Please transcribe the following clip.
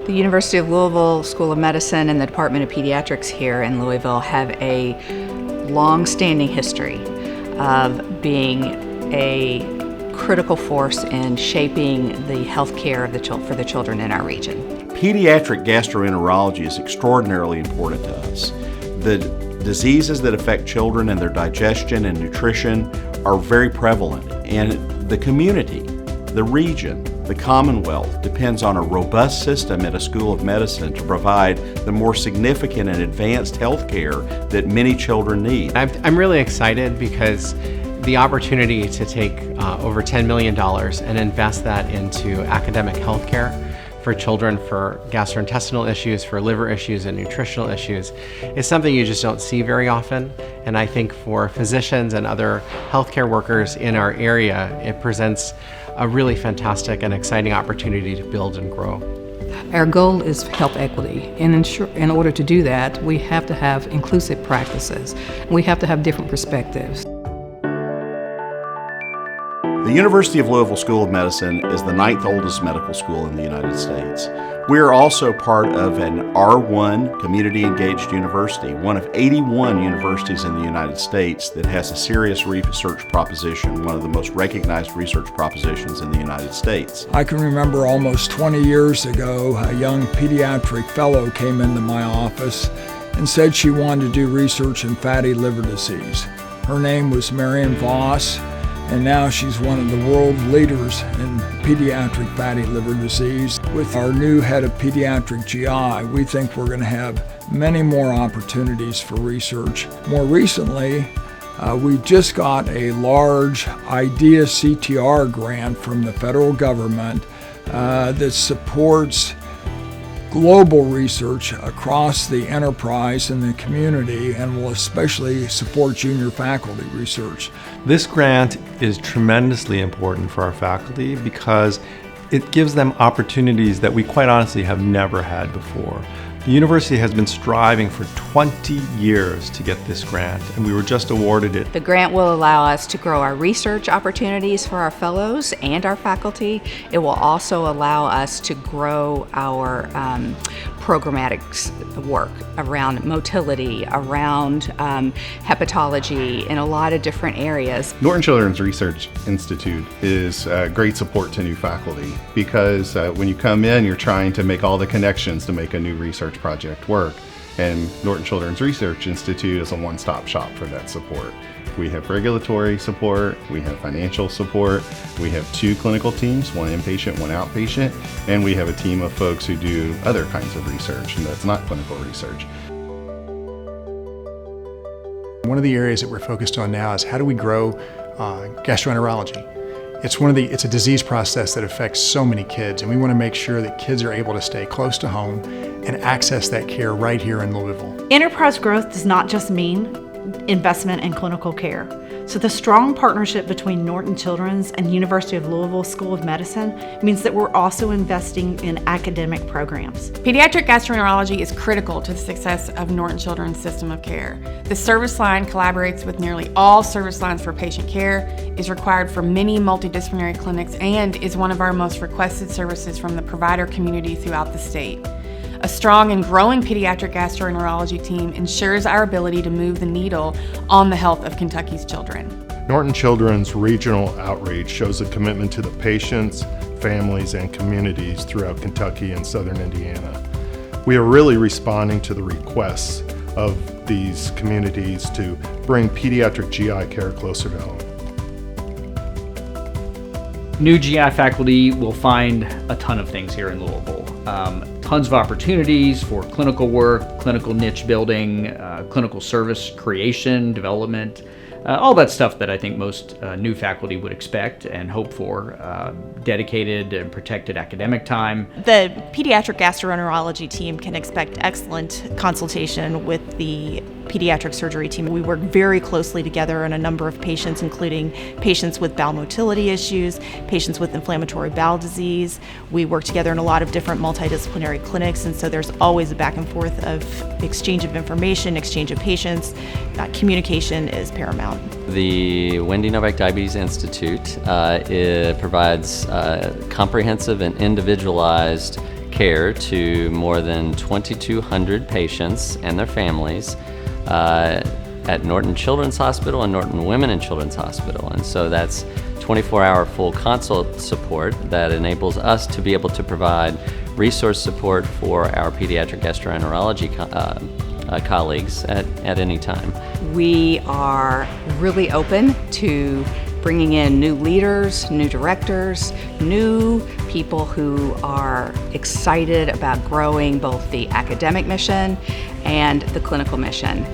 The University of Louisville School of Medicine and the Department of Pediatrics here in Louisville have a long-standing history of being a critical force in shaping the health care of for the children in our region. Pediatric gastroenterology is extraordinarily important to us. The diseases that affect children and their digestion and nutrition are very prevalent, and the community, the region, the Commonwealth depends on a robust system at a school of medicine to provide the more significant and advanced health care that many children need. I'm really excited because the opportunity to take over $10 million and invest that into academic health care for children for gastrointestinal issues, for liver issues, and nutritional issues is something you just don't see very often. And I think for physicians and other healthcare workers in our area, it presents a really fantastic and exciting opportunity to build and grow. Our goal is health equity, and in order to do that, we have to have inclusive practices. We have to have different perspectives. The University of Louisville School of Medicine is the 9th oldest medical school in the United States. We are also part of an R1 community engaged university, one of 81 universities in the United States that has a serious research proposition, one of the most recognized research propositions in the United States. I can remember almost 20 years ago, a young pediatric fellow came into my office and said she wanted to do research in fatty liver disease. Her name was Marion Voss, and now she's one of the world leaders in pediatric fatty liver disease. With our new head of pediatric GI, we think we're going to have many more opportunities for research. More recently, we just got a large IDEA CTR grant from the federal government that supports global research across the enterprise and the community, and will especially support junior faculty research. This grant is tremendously important for our faculty because it gives them opportunities that we quite honestly have never had before. The university has been striving for 20 years to get this grant, and we were just awarded it. The grant will allow us to grow our research opportunities for our fellows and our faculty. It will also allow us to grow our programmatic work around motility, around hepatology, in a lot of different areas. Norton Children's Research Institute is great support to new faculty because when you come in, you're trying to make all the connections to make a new research project work. And Norton Children's Research Institute is a one-stop shop for that support. We have regulatory support, we have financial support, we have 2 clinical teams, one inpatient, one outpatient, and we have a team of folks who do other kinds of research, and that's not clinical research. One of the areas that we're focused on now is how do we grow gastroenterology. It's a disease process that affects so many kids, and we want to make sure that kids are able to stay close to home and access that care right here in Louisville. Enterprise growth does not just mean investment in clinical care. So the strong partnership between Norton Children's and University of Louisville School of Medicine means that we're also investing in academic programs. Pediatric gastroenterology is critical to the success of Norton Children's system of care. The service line collaborates with nearly all service lines for patient care, is required for many multidisciplinary clinics, and is one of our most requested services from the provider community throughout the state. A strong and growing pediatric gastroenterology team ensures our ability to move the needle on the health of Kentucky's children. Norton Children's regional outreach shows a commitment to the patients, families, and communities throughout Kentucky and southern Indiana. We are really responding to the requests of these communities to bring pediatric GI care closer to home. New GI faculty will find a ton of things here in Louisville. Tons of opportunities for clinical work, clinical niche building, clinical service creation, development, all that stuff that I think most new faculty would expect and hope for. Dedicated and protected academic time. The pediatric gastroenterology team can expect excellent consultation with the pediatric surgery team. We work very closely together on a number of patients, including patients with bowel motility issues, patients with inflammatory bowel disease. We work together in a lot of different multidisciplinary clinics, and so there's always a back and forth of exchange of information, exchange of patients. Communication is paramount. The Wendy Novak Diabetes Institute it provides comprehensive and individualized care to more than 2,200 patients and their families at Norton Children's Hospital and Norton Women and Children's Hospital. And so that's 24-hour full consult support that enables us to be able to provide resource support for our pediatric gastroenterology colleagues at any time. We are really open to bringing in new leaders, new directors, new people who are excited about growing both the academic mission and the clinical mission.